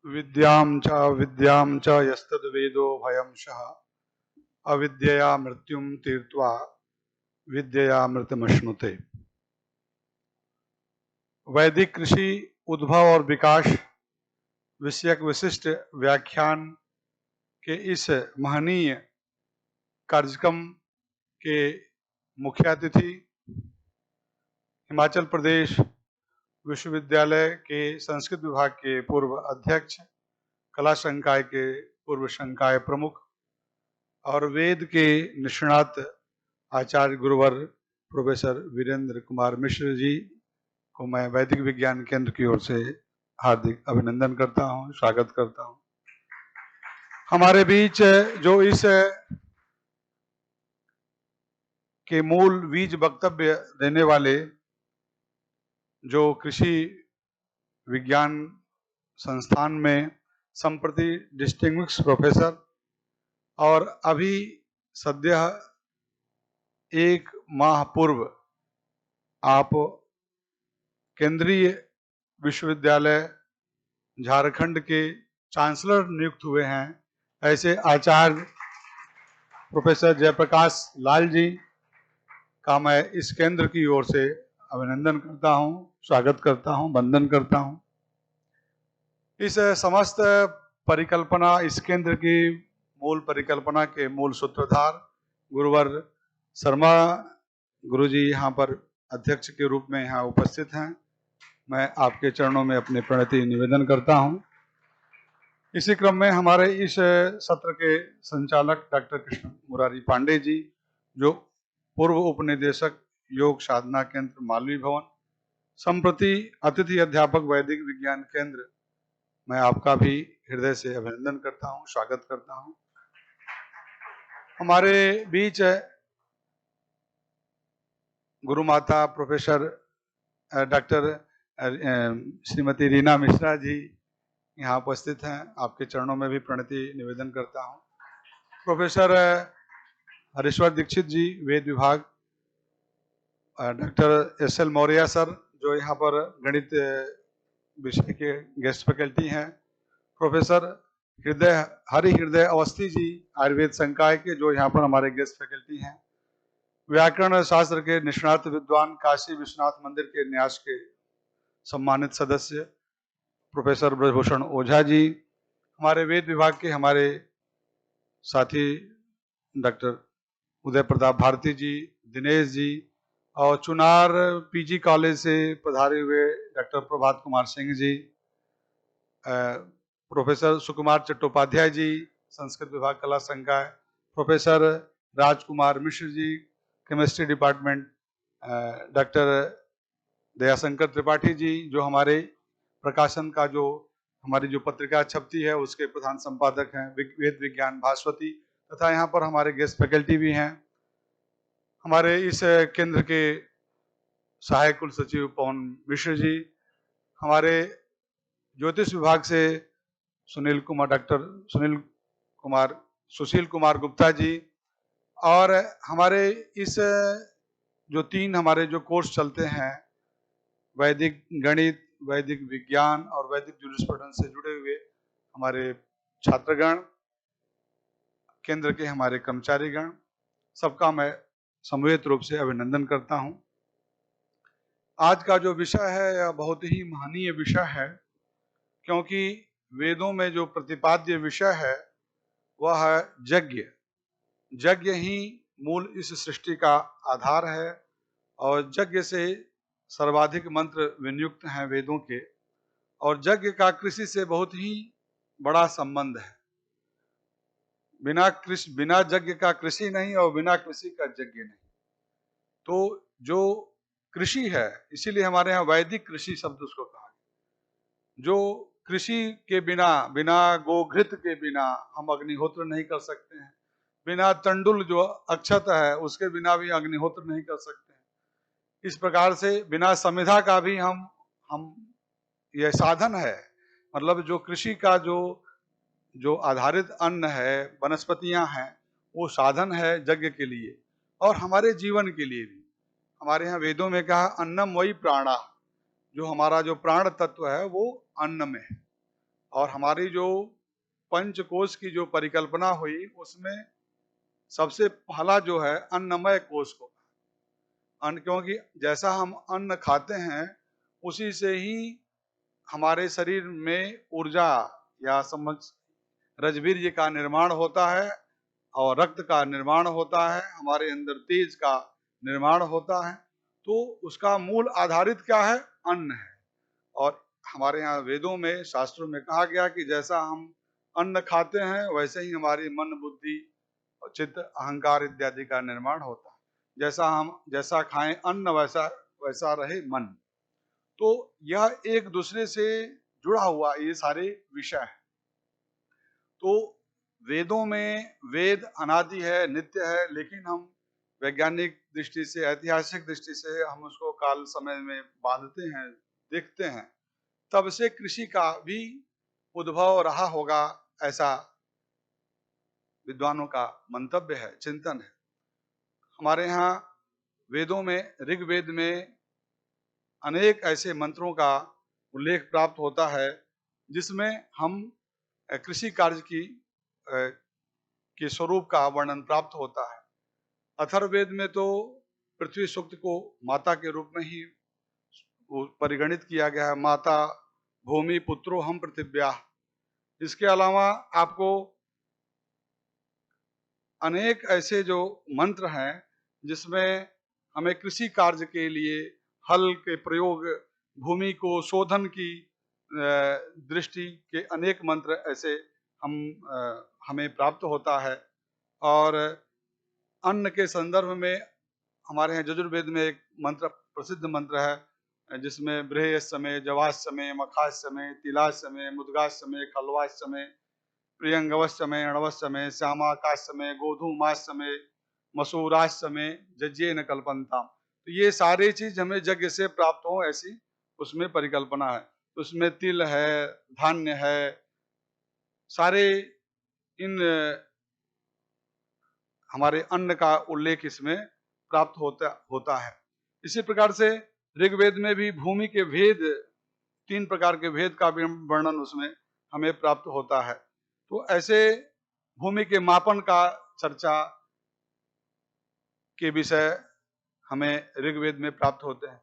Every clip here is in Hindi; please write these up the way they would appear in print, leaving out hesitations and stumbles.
विद्यां च यस्तद्वेदो भयं सः अविद्यया मृत्युं तीर्त्वा विद्यया मृतमश्नुते। वैदिक कृषि उद्भव और विकास विषयक विशिष्ट व्याख्यान के इस महनीय कार्यक्रम के मुख्य अतिथि हिमाचल प्रदेश विश्वविद्यालय के संस्कृत विभाग के पूर्व अध्यक्ष, कला संकाय के पूर्व संकाय प्रमुख और वेद के निष्णात आचार्य गुरुवर प्रोफेसर वीरेंद्र कुमार मिश्र जी को मैं वैदिक विज्ञान केंद्र की ओर से हार्दिक अभिनंदन करता हूं, स्वागत करता हूं। हमारे बीच जो इस के मूल बीज वक्तव्य देने वाले जो कृषि विज्ञान संस्थान में संप्रति डिस्टिंग्विश्ड प्रोफेसर और अभी सद्य एक माह पूर्व आप केंद्रीय विश्वविद्यालय झारखंड के चांसलर नियुक्त हुए हैं, ऐसे आचार्य प्रोफेसर जयप्रकाश लाल जी का मैं इस केंद्र की ओर से अभिनंदन करता हूं, स्वागत करता हूं, वंदन करता हूं। इस समस्त परिकल्पना, इस केंद्र की मूल परिकल्पना के मूल सूत्रधार गुरुवर शर्मा गुरुजी यहाँ पर अध्यक्ष के रूप में यहाँ उपस्थित हैं। मैं आपके चरणों में अपनी प्रणति निवेदन करता हूँ। इसी क्रम में हमारे इस सत्र के संचालक डॉक्टर कृष्ण मुरारी पांडे जी, जो पूर्व उपनिदेशक योग साधना केंद्र मालवी भवन, संप्रति अतिथि अध्यापक वैदिक विज्ञान केंद्र, मैं आपका भी हृदय से अभिनंदन करता हूँ, स्वागत करता हूँ। हमारे बीच गुरु माता प्रोफेसर डॉक्टर श्रीमती रीना मिश्रा जी यहाँ उपस्थित हैं, आपके चरणों में भी प्रणति निवेदन करता हूँ। प्रोफेसर हरीश्वर दीक्षित जी वेद विभाग, डॉक्टर एस.एल. मौर्य सर जो यहाँ पर गणित विषय के गेस्ट फैकल्टी हैं, प्रोफेसर हरि हृदय अवस्थी जी आयुर्वेद संकाय के जो यहाँ पर हमारे गेस्ट फैकल्टी हैं, व्याकरण शास्त्र के निष्णात विद्वान काशी विश्वनाथ मंदिर के न्यास के सम्मानित सदस्य प्रोफेसर ब्रजभूषण ओझा जी, हमारे वेद विभाग के हमारे साथी डॉक्टर उदय प्रताप भारती जी, दिनेश जी, और चुनार पीजी कॉलेज से पधारे हुए डॉक्टर प्रभात कुमार सिंह जी, प्रोफेसर सुकुमार चट्टोपाध्याय जी संस्कृत विभाग कला संकाय, professor Rajkumar Mishra ji chemistry department, doctor Dayashankar Tripathi ji जो हमारे प्रकाशन का जो हमारी जो पत्रिका छपती है उसके प्रधान संपादक हैं, वेद विज्ञान भास्वती, तथा यहाँ पर हमारे गेस्ट फैकल्टी भी हैं। हमारे इस केंद्र के सहायक कुल सचिव पवन मिश्र जी, हमारे ज्योतिष विभाग से डॉक्टर सुशील कुमार गुप्ता जी, और हमारे इस जो तीन हमारे जो कोर्स चलते हैं, वैदिक गणित, वैदिक विज्ञान और वैदिक जूरिस्प्रूडेंस से जुड़े हुए हमारे छात्रगण, केंद्र के हमारे कर्मचारीगण, सबका मैं समवेत रूप से अभिनंदन करता हूं। आज का जो विषय है यह बहुत ही महनीय विषय है, क्योंकि वेदों में जो प्रतिपाद्य विषय है वह है यज्ञ। यज्ञ ही मूल इस सृष्टि का आधार है और यज्ञ से सर्वाधिक मंत्र विनियुक्त हैं वेदों के, और यज्ञ का कृषि से बहुत ही बड़ा संबंध है। बिना यज्ञ का कृषि नहीं और बिना कृषि का यज्ञ नहीं। तो जो कृषि है, इसीलिए हमारे यहाँ वैदिक कृषि शब्द उसको कहा गया। जो कृषि के बिना गोघृत के बिना हम अग्निहोत्र नहीं कर सकते हैं, बिना तंडुल जो अक्षत है उसके बिना भी अग्निहोत्र नहीं कर सकते हैं। इस प्रकार से बिना समिधा का भी हम यह साधन है, मतलब जो कृषि का जो आधारित अन्न है, वनस्पतियां हैं, वो साधन है यज्ञ के लिए और हमारे जीवन के लिए भी। हमारे यहाँ वेदों में कहा अन्नम वही प्राणा, जो हमारा जो प्राण तत्व है वो अन्न में है। और हमारी जो पंचकोश की जो परिकल्पना हुई उसमें सबसे पहला जो है अन्नमय कोश को अन्न, क्योंकि जैसा हम अन्न खाते हैं उसी से ही हमारे शरीर में ऊर्जा या समझ रजवीर्य का निर्माण होता है और रक्त का निर्माण होता है, हमारे अंदर तेज का निर्माण होता है। तो उसका मूल आधारित क्या है? अन्न है। और हमारे यहाँ वेदों में शास्त्रों में कहा गया कि जैसा हम अन्न खाते हैं वैसे ही हमारी मन बुद्धि चित्त अहंकार इत्यादि का निर्माण होता है। जैसा खाएं अन्न वैसा वैसा रहे मन। तो यह एक दूसरे से जुड़ा हुआ ये सारे विषय है। तो वेदों में वेद अनादि है, नित्य है, लेकिन हम वैज्ञानिक दृष्टि से, ऐतिहासिक दृष्टि से हम उसको काल समय में बांधते हैं, देखते हैं। तब से कृषि का भी उद्भव रहा होगा, ऐसा विद्वानों का मंतव्य है, चिंतन है। हमारे यहाँ वेदों में, ऋग्वेद में अनेक ऐसे मंत्रों का उल्लेख प्राप्त होता है जिसमें हम कृषि कार्य के स्वरूप का वर्णन प्राप्त होता है। अथर्ववेद में तो पृथ्वी सूक्त को माता के रूप में ही परिगणित किया गया है, माता भूमि पुत्रो हम पृथिव्या। इसके अलावा आपको अनेक ऐसे जो मंत्र हैं जिसमें हमें कृषि कार्य के लिए हल के प्रयोग, भूमि को शोधन की दृष्टि के अनेक मंत्र ऐसे हमें प्राप्त होता है। और अन्न के संदर्भ में हमारे यहाँ यजुर्वेद में एक मंत्र, प्रसिद्ध मंत्र है, जिसमें बृहस्पति, जवास्यमे, मखास्यमे, तिलास्यमे, मुद्गास्यमे, खल्वास्यमे, प्रियंगवस्यमे, अणवस्यमे, श्यामाकाश्यमे, गोधूमास्यमे, मसूरास्यमे, जज्येन कल्पन्ताम। तो ये सारी चीज हमें यज्ञ से प्राप्त हो, ऐसी उसमें परिकल्पना है। उसमें तिल है, धान्य है, सारे इन हमारे अन्न का उल्लेख इसमें प्राप्त होता है। इसी प्रकार से ऋग्वेद में भी भूमि के भेद, 3 प्रकार के भेद का भी वर्णन उसमें हमें प्राप्त होता है। तो ऐसे भूमि के मापन का चर्चा के विषय हमें ऋग्वेद में प्राप्त होते हैं।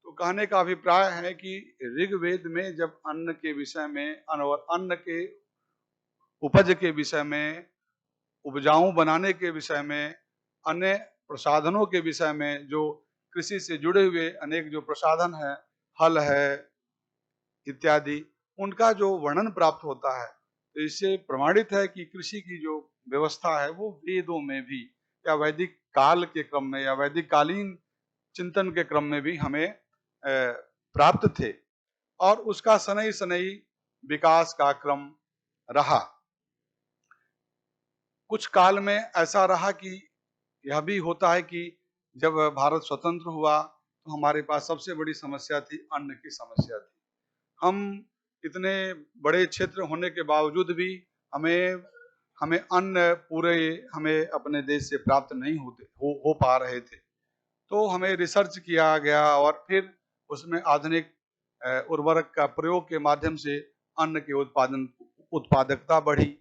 तो कहने का अभिप्राय है कि ऋग्वेद में जब अन्न के विषय में और अन्न के उपज के विषय में, उपजाऊ बनाने के विषय में, अन्य प्रसाधनों के विषय में, जो कृषि से जुड़े हुए अनेक जो प्रसाधन है, हल है इत्यादि, उनका जो वर्णन प्राप्त होता है, तो इससे प्रमाणित है कि कृषि की जो व्यवस्था है वो वेदों में भी, या वैदिक काल के क्रम में, या वैदिक कालीन चिंतन के क्रम में भी हमें प्राप्त थे। और उसका सनई सनई विकास का क्रम रहा। कुछ काल में ऐसा रहा कि यह भी होता है कि जब भारत स्वतंत्र हुआ तो हमारे पास सबसे बड़ी समस्या थी, अन्न की समस्या थी। हम इतने बड़े क्षेत्र होने के बावजूद भी हमें अन्न पूरे हमें अपने देश से प्राप्त नहीं हो पा रहे थे। तो हमें रिसर्च किया गया और फिर उसमें आधुनिक उर्वरक का प्रयोग के माध्यम से अन्न के उत्पादकता बढ़ी,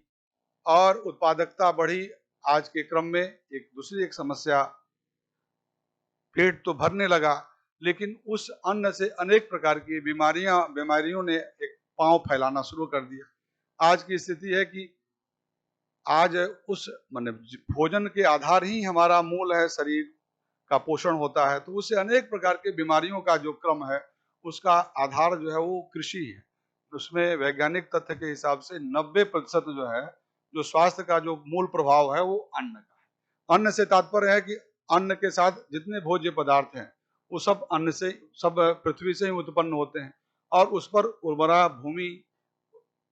और उत्पादकता बढ़ी। आज के क्रम में एक समस्या, पेट तो भरने लगा, लेकिन उस अन्न से अनेक प्रकार की बीमारियों ने एक पांव फैलाना शुरू कर दिया। आज की स्थिति है कि आज उस माने भोजन के आधार ही हमारा मूल है, शरीर का पोषण होता है, तो उससे अनेक प्रकार के बीमारियों का जो क्रम है उसका आधार जो है वो कृषि है। उसमें वैज्ञानिक तथ्य के हिसाब से 90% जो है, जो स्वास्थ्य का जो मूल प्रभाव है वो अन्न का है। अन्न से तात्पर्य है कि अन्न के साथ जितने भोज्य पदार्थ हैं वो सब अन्न से, सब पृथ्वी से ही उत्पन्न होते हैं। और उस पर उर्वरा भूमि,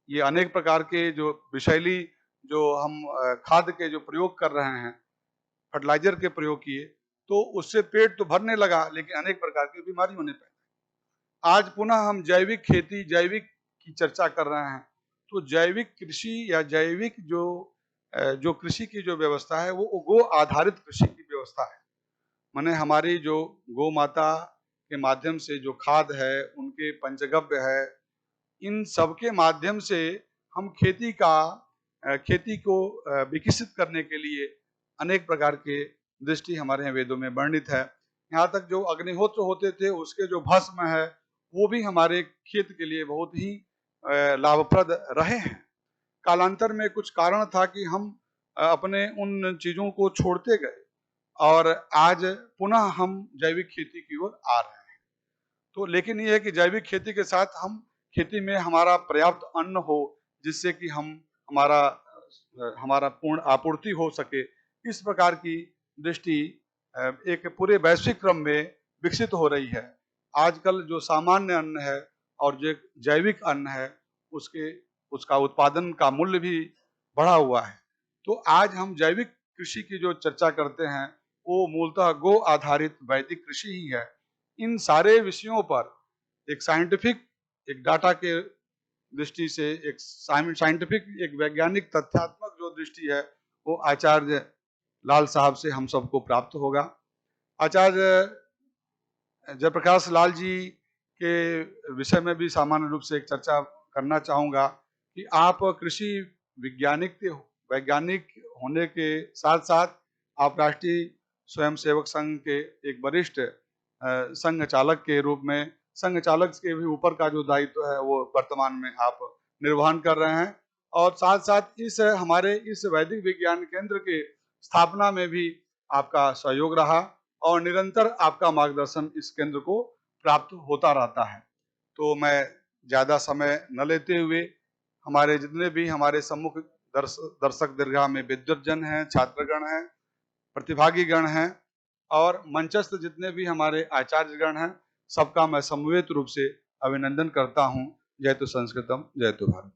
ये अनेक प्रकार के जो विषैली जो हम खाद के जो प्रयोग कर रहे हैं, फर्टिलाइजर के प्रयोग किए, तो उससे पेट तो भरने लगा, लेकिन अनेक प्रकार की बीमारी होने लगी। आज पुनः हम जैविक खेती, जैविक की चर्चा कर रहे हैं। तो जैविक कृषि या जैविक जो कृषि की जो व्यवस्था है वो गो आधारित कृषि की व्यवस्था है। माने हमारी जो गौ माता के माध्यम से जो खाद है, उनके पंचगव्य है, इन सब के माध्यम से हम खेती को विकसित करने के लिए अनेक प्रकार के दृष्टि हमारे यहाँ वेदों में वर्णित है। यहाँ तक जो अग्निहोत्र होते थे उसके जो भस्म है वो भी हमारे खेत के लिए बहुत ही लाभप्रद रहे हैं। कालांतर में कुछ कारण था कि हम अपने उन चीजों को छोड़ते गए और आज पुनः हम जैविक खेती की ओर आ रहे हैं। तो लेकिन ये है कि जैविक खेती के साथ हम खेती में हमारा पर्याप्त अन्न हो जिससे कि हमारा पूर्ण आपूर्ति हो सके, इस प्रकार की दृष्टि एक पूरे वैश्विक क्रम में विकसित हो रही है। आजकल जो सामान्य अन्न है और जो जैविक अन्न है उसका उत्पादन का मूल्य भी बढ़ा हुआ है। तो आज हम जैविक कृषि की जो चर्चा करते हैं वो मूलतः गो आधारित वैदिक कृषि ही है। इन सारे विषयों पर एक डाटा के दृष्टि से एक एक वैज्ञानिक तथ्यात्मक जो दृष्टि है वो आचार्य लाल साहब से हम सबको प्राप्त होगा। आचार्य जयप्रकाश लाल जी के विषय में भी सामान्य रूप से एक चर्चा करना चाहूँगा कि आप कृषि वैज्ञानिक होने के साथ साथ आप राष्ट्रीय स्वयंसेवक संघ के एक वरिष्ठ संघ चालक के रूप में, संघ चालक के भी ऊपर का जो दायित्व है वो वर्तमान में आप निर्वहन कर रहे हैं और साथ साथ हमारे इस वैदिक विज्ञान केंद्र के स्थापना में भी आपका सहयोग रहा और निरंतर आपका मार्गदर्शन इस केंद्र को प्राप्त होता रहता है। तो मैं ज्यादा समय न लेते हुए हमारे जितने भी हमारे सम्मुख दर्शक दीर्घा में विद्वज्जन हैं, छात्रगण हैं, प्रतिभागी गण हैं और मंचस्थ जितने भी हमारे आचार्यगण हैं, सबका मैं समवेत रूप से अभिनंदन करता हूं। जय तो संस्कृतम, जय तो भारत।